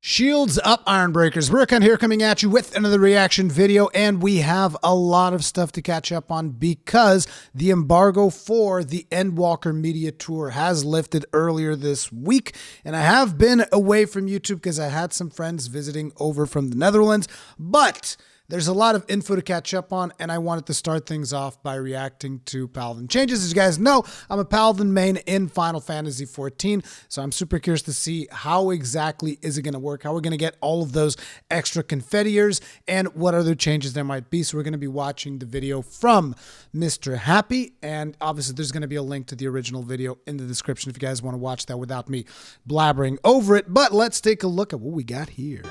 Shields up, Iron Breakers. Rurikhan here coming at you with another reaction video, and we have a lot of stuff to catch up on because the embargo for the Endwalker Media Tour has lifted earlier this week, and I have been away from YouTube because I had some friends visiting over from the Netherlands, but there's a lot of info to catch up on, and I wanted to start things off by reacting to Paladin changes. As you guys know, I'm a Paladin main in Final Fantasy XIV, so I'm super curious to see how exactly is it going to work, how we're going to get all of those extra confettiers, and what other changes there might be. So we're going to be watching the video from MrHappy, and obviously there's going to be a link to the original video in the description if you guys want to watch that without me blabbering over it. But let's take a look at what we got here.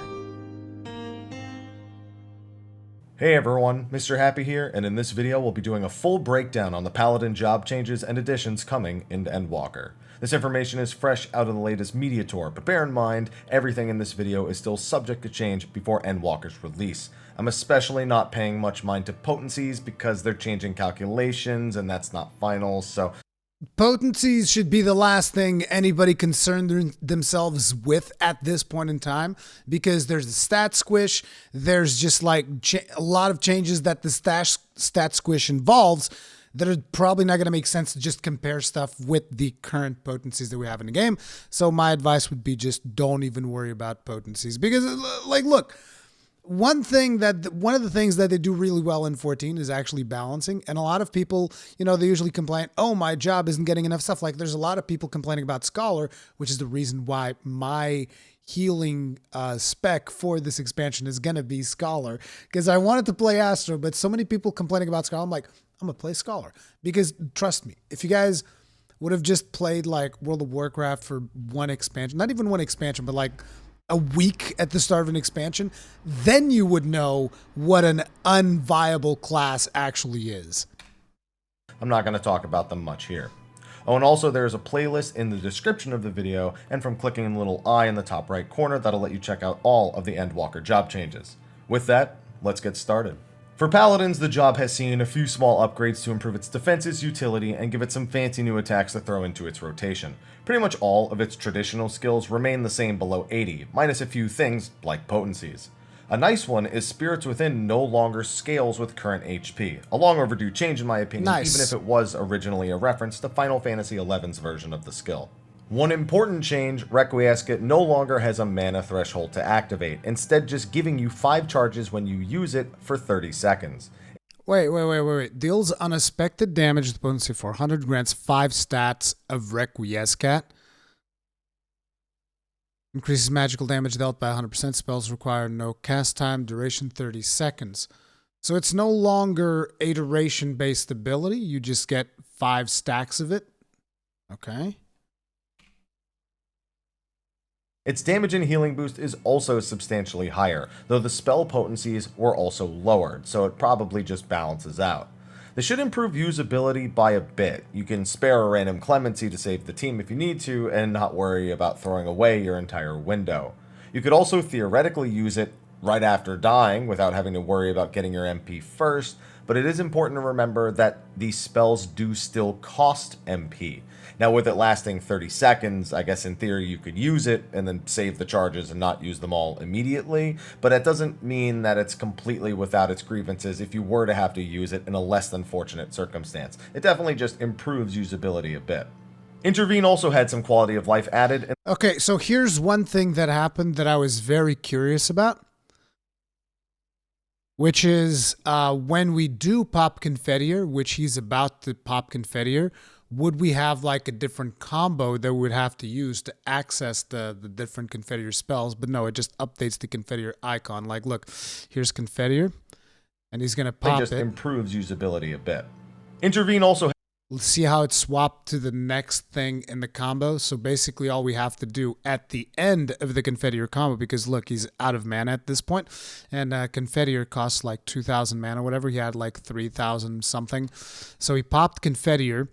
Hey everyone, MrHappy here, and in this video we'll be doing a full breakdown on the Paladin job changes and additions coming into Endwalker. This information is fresh out of the latest media tour, but bear in mind, everything in this video is still subject to change before Endwalker's release. I'm especially not paying much mind to potencies because they're changing calculations and that's not final, so potencies should be the last thing anybody concerned themselves with at this point in time, because there's the stat squish, there's just like a lot of changes that the stat squish involves that are probably not going to make sense to just compare stuff with the current potencies that we have in the game. So my advice would be just don't even worry about potencies, because like, look, one of the things that they do really well in 14 is actually balancing. And a lot of people, you know, they usually complain, oh, my job isn't getting enough stuff. Like there's a lot of people complaining about Scholar, which is the reason why my healing spec for this expansion is going to be Scholar, because I wanted to play Astro, but so many people complaining about Scholar. I'm like, I'm going to play Scholar, because trust me, if you guys would have just played like World of Warcraft for one expansion, not even one expansion, but like a week at the start of an expansion, then you would know what an unviable class actually is. I'm not going to talk about them much here. Oh, and also there's a playlist in the description of the video, and from clicking the little eye in the top right corner, that'll let you check out all of the Endwalker job changes. With that, let's get started. For Paladins, the job has seen a few small upgrades to improve its defense's utility and give it some fancy new attacks to throw into its rotation. Pretty much all of its traditional skills remain the same below 80, minus a few things like potencies. A nice one is Spirits Within no longer scales with current HP, a long overdue change in my opinion, even if it was originally a reference to Final Fantasy XI's version of the skill. One important change, Requiescat no longer has a mana threshold to activate, instead just giving you 5 charges when you use it for 30 seconds. Wait. Deals unexpected damage with potency 400, grants 5 stats of Requiescat. Increases magical damage dealt by 100%. Spells require no cast time, duration 30 seconds. So it's no longer a duration-based ability, you just get 5 stacks of it. Okay. Its damage and healing boost is also substantially higher, though the spell potencies were also lowered, so it probably just balances out. This should improve usability by a bit. You can spare a random clemency to save the team if you need to, and not worry about throwing away your entire window. You could also theoretically use it right after dying without having to worry about getting your MP first, but it is important to remember that these spells do still cost MP. Now with it lasting 30 seconds, I guess in theory you could use it and then save the charges and not use them all immediately, but it doesn't mean that it's completely without its grievances if you were to have to use it in a less than fortunate circumstance. It definitely just improves usability a bit. Intervene also had some quality of life added. Okay, so here's one thing that happened that I was very curious about, which is when we do pop Confettier, which he's about to pop Confettier, would we have like a different combo that we would have to use to access the different Confettier spells? But no, it just updates the Confettier icon. Like, look, here's Confettier, and he's going to pop it. It just improves usability a bit. Intervene also... Let's see how it swapped to the next thing in the combo. So basically all we have to do at the end of the Confettier combo, because look, he's out of mana at this point, and Confettier costs like 2,000 mana, whatever. He had like 3,000 something. So he popped Confettier.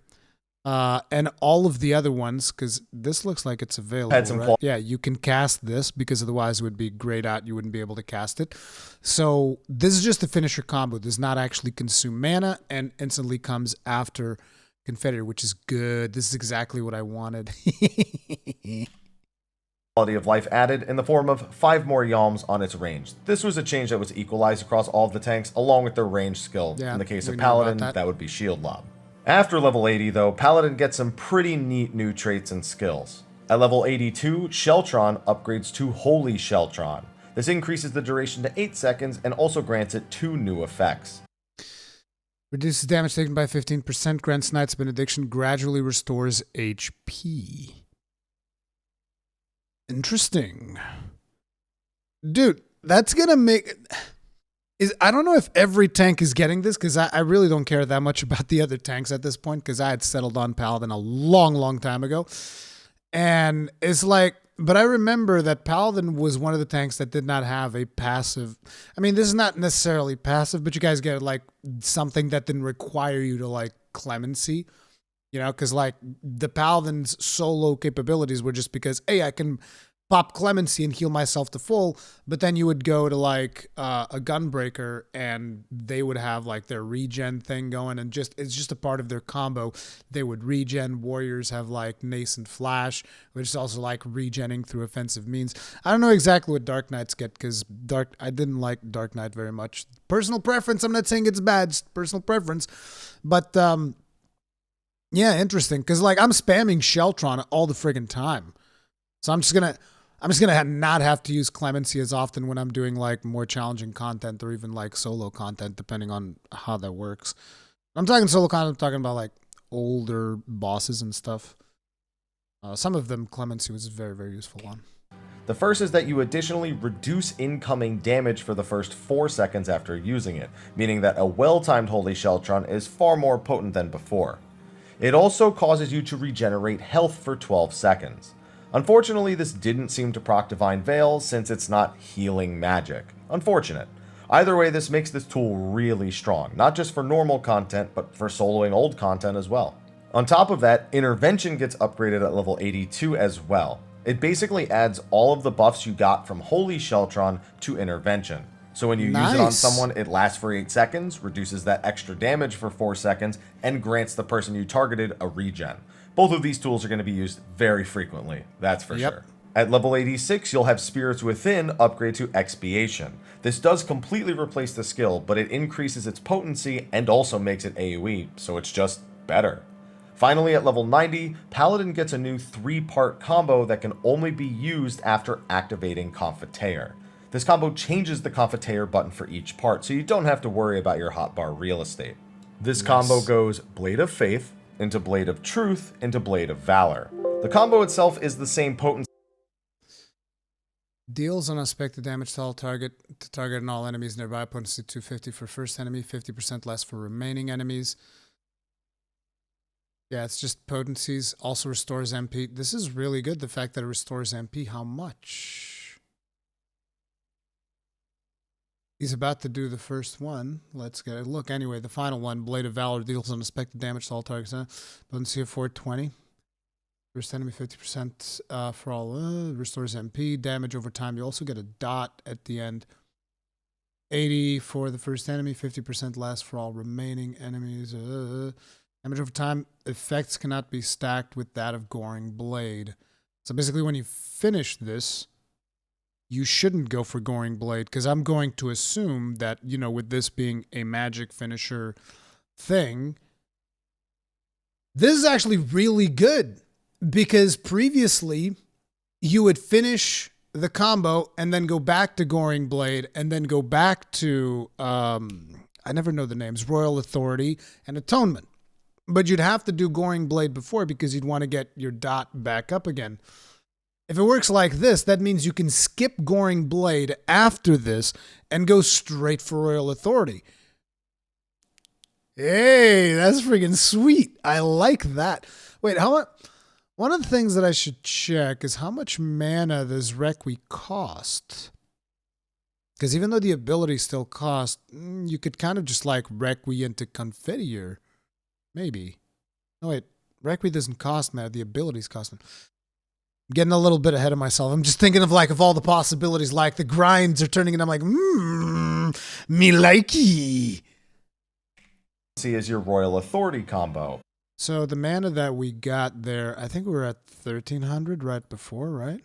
And all of the other ones, because this looks like it's available, right? Yeah, you can cast this, because otherwise it would be grayed out. You wouldn't be able to cast it. So this is just a finisher combo. Does not actually consume mana and instantly comes after Confettier, which is good. This is exactly what I wanted. quality of life added in the form of 5 more yalms on its range. This was a change that was equalized across all of the tanks, along with their range skill. Yeah, In the case we of know about Paladin, that. that would be Shield Lob. After level 80, though, Paladin gets some pretty neat new traits and skills. At level 82, Sheltron upgrades to Holy Sheltron. This increases the duration to 8 seconds and also grants it 2 new effects. Reduces damage taken by 15%, grants Knight's Benediction, gradually restores HP. Interesting. Dude, that's gonna make... I don't know if every tank is getting this, because I really don't care that much about the other tanks at this point, because I had settled on Paladin a long time ago. And it's like... But I remember that Paladin was one of the tanks that did not have a passive... I mean, this is not necessarily passive, but you guys get like something that didn't require you to like clemency. You know, because like the Paladin's solo capabilities were just because, hey, I can pop clemency and heal myself to full, but then you would go to like a gunbreaker and they would have like their regen thing going, and it's just a part of their combo. They would regen. Warriors have like nascent flash, which is also like regenning through offensive means. I don't know exactly what Dark Knights get, because I didn't like Dark Knight very much. Personal preference. I'm not saying it's bad. It's personal preference, but yeah, interesting. Because like I'm spamming Sheltron all the friggin' time, so I'm just gonna not have to use clemency as often when I'm doing like more challenging content or even like solo content, depending on how that works. I'm talking solo content. I'm talking about like older bosses and stuff. Some of them clemency was very useful on. The first is that you additionally reduce incoming damage for the first 4 seconds after using it, meaning that a well-timed Holy Sheltron is far more potent than before. It also causes you to regenerate health for 12 seconds. Unfortunately, this didn't seem to proc Divine Veil since it's not healing magic. Unfortunate. Either way, this makes this tool really strong, not just for normal content, but for soloing old content as well. On top of that, Intervention gets upgraded at level 82 as well. It basically adds all of the buffs you got from Holy Sheltron to Intervention. So when you use it on someone, it lasts for 8 seconds, reduces that extra damage for 4 seconds, and grants the person you targeted a regen. Both of these tools are going to be used very frequently, that's for sure. At level 86, you'll have Spirits Within upgrade to Expiation. This does completely replace the skill, but it increases its potency and also makes it AoE, so it's just better. Finally, at level 90, Paladin gets a new 3-part combo that can only be used after activating Confiteor. This combo changes the Confiteor button for each part, so you don't have to worry about your hotbar real estate. This combo goes Blade of Faith, into Blade of Truth, into Blade of Valor. The combo itself is the same potency. Deals unexpected damage to target and all enemies nearby. Potency 250 for first enemy, 50% less for remaining enemies. Yeah, it's just potencies. Also restores MP. This is really good, the fact that it restores MP. How much? He's about to do the first one. Let's get a look. Anyway, the final one, Blade of Valor, deals unexpected damage to all targets. Potency of 420. First enemy 50% for all. Restores MP. Damage over time. You also get a dot at the end. 80 for the first enemy. 50% less for all remaining enemies. Damage over time. Effects cannot be stacked with that of Goring Blade. So basically when you finish this, you shouldn't go for Goring Blade, because I'm going to assume that, you know, with this being a magic finisher thing, this is actually really good, because previously you would finish the combo and then go back to Goring Blade and then go back to, I never know the names, Royal Authority and Atonement. But you'd have to do Goring Blade before because you'd want to get your dot back up again. If it works like this, that means you can skip Goring Blade after this and go straight for Royal Authority. Hey, that's freaking sweet. I like that. Wait, how much? One of the things that I should check is how much mana does Requi cost? Because even though the abilities still cost, you could kind of just like Requi into Confiteor. Maybe. No, wait. Requi doesn't cost mana. The abilities cost them. I'm getting a little bit ahead of myself. I'm just thinking of like of all the possibilities, like the grinds are turning and I'm like, me likey. See is your Royal Authority combo. So the mana that we got there, I think we were at 1300 right before, right?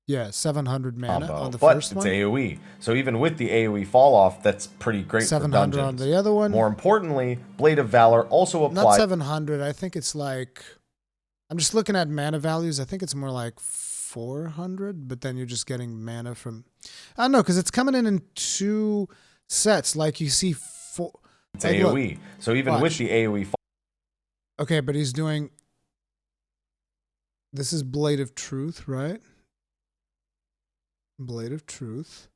Yeah, 700 mana combo, on the but first it's one. AoE. So even with the AoE fall off, that's pretty great for 700 dungeons. on the other one. More importantly, Blade of Valor also Not applies. 700. I think it's like, I'm just looking at mana values. I think it's more like 400, but then you're just getting mana from, I don't know, because it's coming in 2 sets. Like you see four. It's like, AoE. Look, So even with the AoE fall. Okay, but he's doing, this is Blade of Truth, right? Blade of Truth.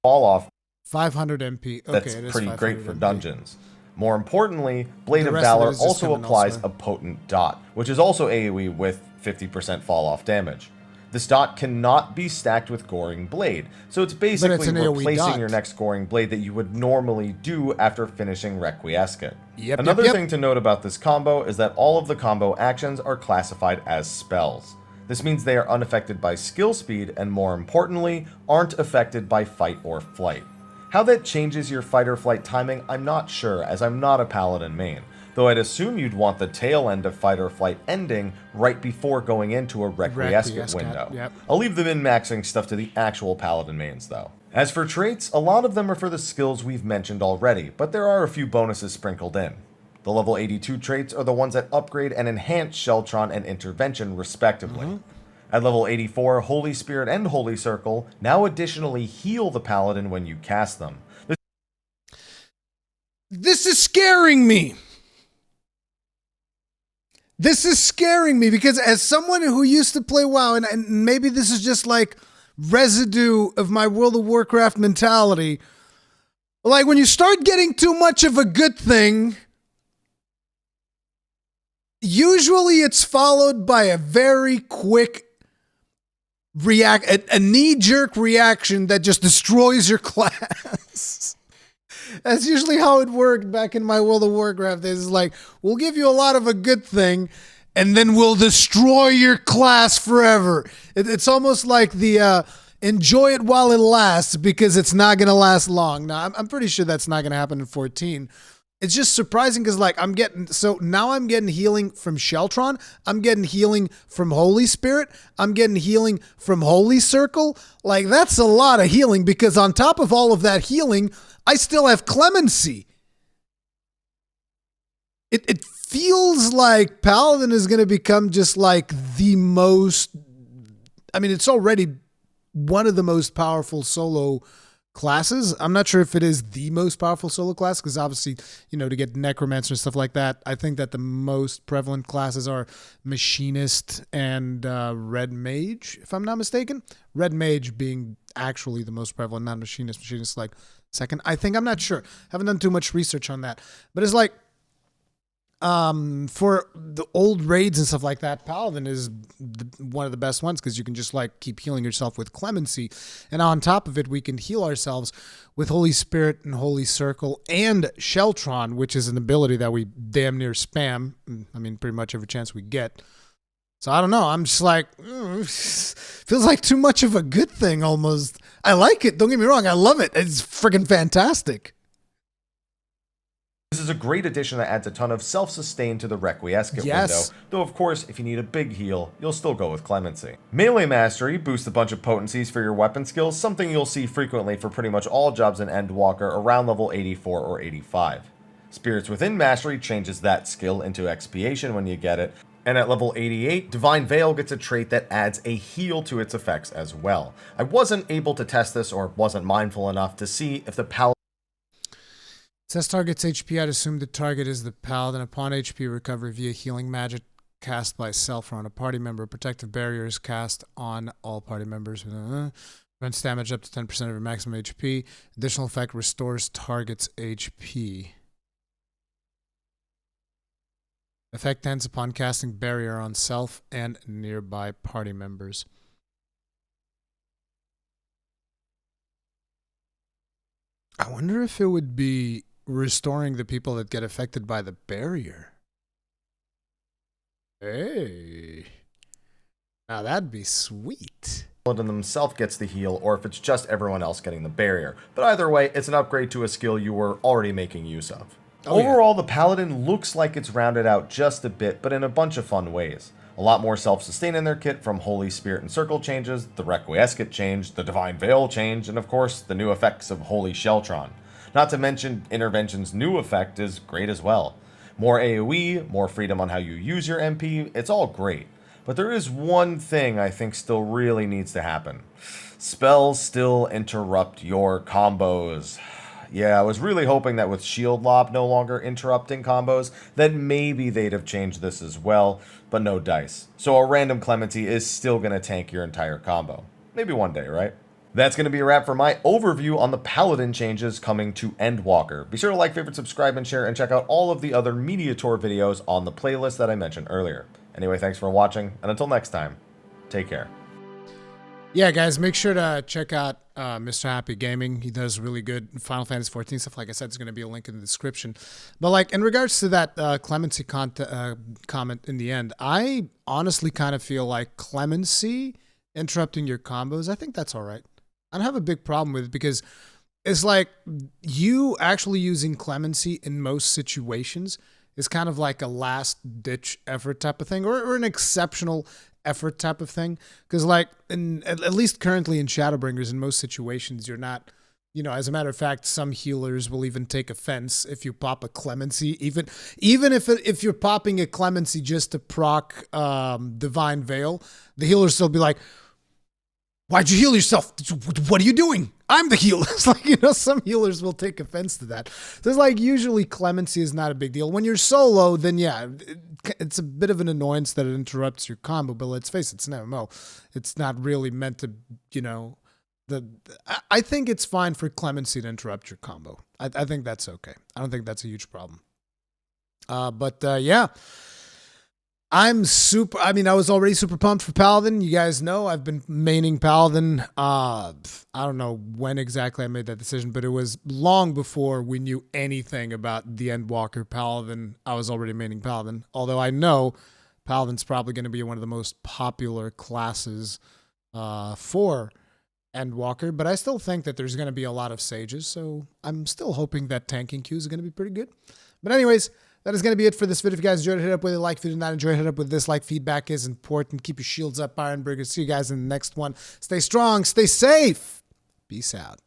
Fall off. 500 MP. Okay, That's it is pretty great 500 for MP. dungeons. More importantly, Blade The of rest of it Valor is just also coming applies elsewhere. a potent dot, which is also AoE with 50% fall off damage. This dot cannot be stacked with Goring Blade, so it's basically an AoE replacing dot. your next Goring Blade that you would normally do after finishing Requiescat. Yep, Another yep. thing to note about this combo is that all of the combo actions are classified as spells. This means they are unaffected by skill speed and, more importantly, aren't affected by fight or flight. How that changes your fight or flight timing, I'm not sure, as I'm not a Paladin main, though I'd assume you'd want the tail end of fight or flight ending right before going into a Requiescat window. Yep. I'll leave the min-maxing stuff to the actual Paladin mains, though. As for traits, a lot of them are for the skills we've mentioned already, but there are a few bonuses sprinkled in. The level 82 traits are the ones that upgrade and enhance Sheltron and Intervention, respectively. At level 84, Holy Spirit and Holy Circle now additionally heal the Paladin when you cast them. This is scaring me. This is scaring me because as someone who used to play WoW, and maybe this is just like residue of my World of Warcraft mentality, like when you start getting too much of a good thing, usually it's followed by a very quick a knee-jerk reaction that just destroys your class. That's usually how it worked back in my World of Warcraft days. It's like, we'll give you a lot of a good thing, and then we'll destroy your class forever. It's almost like the enjoy it while it lasts, because it's not going to last long. Now, I'm pretty sure that's not going to happen in 14. It's just surprising because, like, I'm getting healing from Sheltron. I'm getting healing from Holy Spirit. I'm getting healing from Holy Circle. Like, that's a lot of healing, because on top of all of that healing, I still have Clemency. It feels like Paladin is going to become just like the most, I mean, it's already one of the most powerful solo classes. I'm not sure if it is the most powerful solo class, because obviously, you know, to get Necromancer and stuff like that, I think that the most prevalent classes are Machinist and Red Mage, if I'm not mistaken. Red Mage being actually the most prevalent, not Machinist. Machinist like second, I think. I'm not sure. Haven't done too much research on that. But it's like, for the old raids and stuff like that, Paladin is one of the best ones, because you can just like keep healing yourself with Clemency, and on top of it, we can heal ourselves with Holy Spirit and Holy Circle and Sheltron, which is an ability that we damn near spam. I mean, pretty much every chance we get. So I don't know. I'm just like, feels like too much of a good thing almost. I like it. Don't get me wrong. I love it. It's freaking fantastic. This is a great addition that adds a ton of self-sustain to the Requiescat Yes. window, though of course, if you need a big heal, you'll still go with Clemency. Melee Mastery boosts a bunch of potencies for your weapon skills, something you'll see frequently for pretty much all jobs in Endwalker around level 84 or 85. Spirits Within Mastery changes that skill into Expiation when you get it, and at level 88, Divine Veil gets a trait that adds a heal to its effects as well. I wasn't able to test this, or wasn't mindful enough to see if the Paladin Says target's HP. I'd assume the target is the Paladin. Upon HP recovery via healing magic cast by self or on a party member, protective barrier is cast on all party members. Prevents damage up to 10% of your maximum HP. Additional effect restores target's HP. Effect ends upon casting barrier on self and nearby party members. I wonder if it would be restoring the people that get affected by the barrier. Hey. Now that'd be sweet. themselves gets the heal, or if it's just everyone else getting the barrier. But either way, it's an upgrade to a skill you were already making use of. Overall, the Paladin looks like it's rounded out just a bit, but in a bunch of fun ways. A lot more self-sustain in their kit from Holy Spirit and Circle changes, the Requiescat change, the Divine Veil change, and of course the new effects of Holy Sheltron. Not to mention Intervention's new effect is great as well. More AoE, more freedom on how you use your MP, it's all great. But there is one thing I think still really needs to happen. Spells still interrupt your combos. Yeah, I was really hoping that with Shield Lob no longer interrupting combos, that maybe they'd have changed this as well, but no dice. So a random Clemency is still going to tank your entire combo. Maybe one day, right? That's going to be a wrap for my overview on the Paladin changes coming to Endwalker. Be sure to like, favorite, subscribe, and share, and check out all of the other Media Tour videos on the playlist that I mentioned earlier. Anyway, thanks for watching, and until next time, take care. Yeah, guys, make sure to check out MrHappy Gaming. He does really good Final Fantasy XIV stuff. Like I said, there's going to be a link in the description. But like in regards to that Clemency comment in the end, I honestly kind of feel like Clemency interrupting your combos, I think that's all right. I don't have a big problem with it because it's like you actually using Clemency in most situations is kind of like a last-ditch effort type of thing or an exceptional effort type of thing, because like at least currently in Shadowbringers, in most situations you're not, as a matter of fact, some healers will even take offense if you pop a Clemency, even if you're popping a Clemency just to proc Divine Veil, the healers still be like, why'd you heal yourself? What are you doing? I'm the healer. It's like, some healers will take offense to that. So it's like usually Clemency is not a big deal. When you're solo, then yeah, it's a bit of an annoyance that it interrupts your combo, but let's face it, it's an MMO. It's not really meant to, I think it's fine for Clemency to interrupt your combo. I think that's okay. I don't think that's a huge problem. Yeah. I was already super pumped for Paladin. You guys know I've been maining Paladin. I don't know when exactly I made that decision, but it was long before we knew anything about the Endwalker Paladin. I was already maining Paladin, although I know Paladin's probably going to be one of the most popular classes for Endwalker, but I still think that there's going to be a lot of sages, so I'm still hoping that tanking queues are going to be pretty good. But anyways, that is going to be it for this video. If you guys enjoyed it, hit up with a like. If you did not enjoy it, hit up with dislike. Feedback is important. Keep your shields up, Ironburger. See you guys in the next one. Stay strong. Stay safe. Peace out.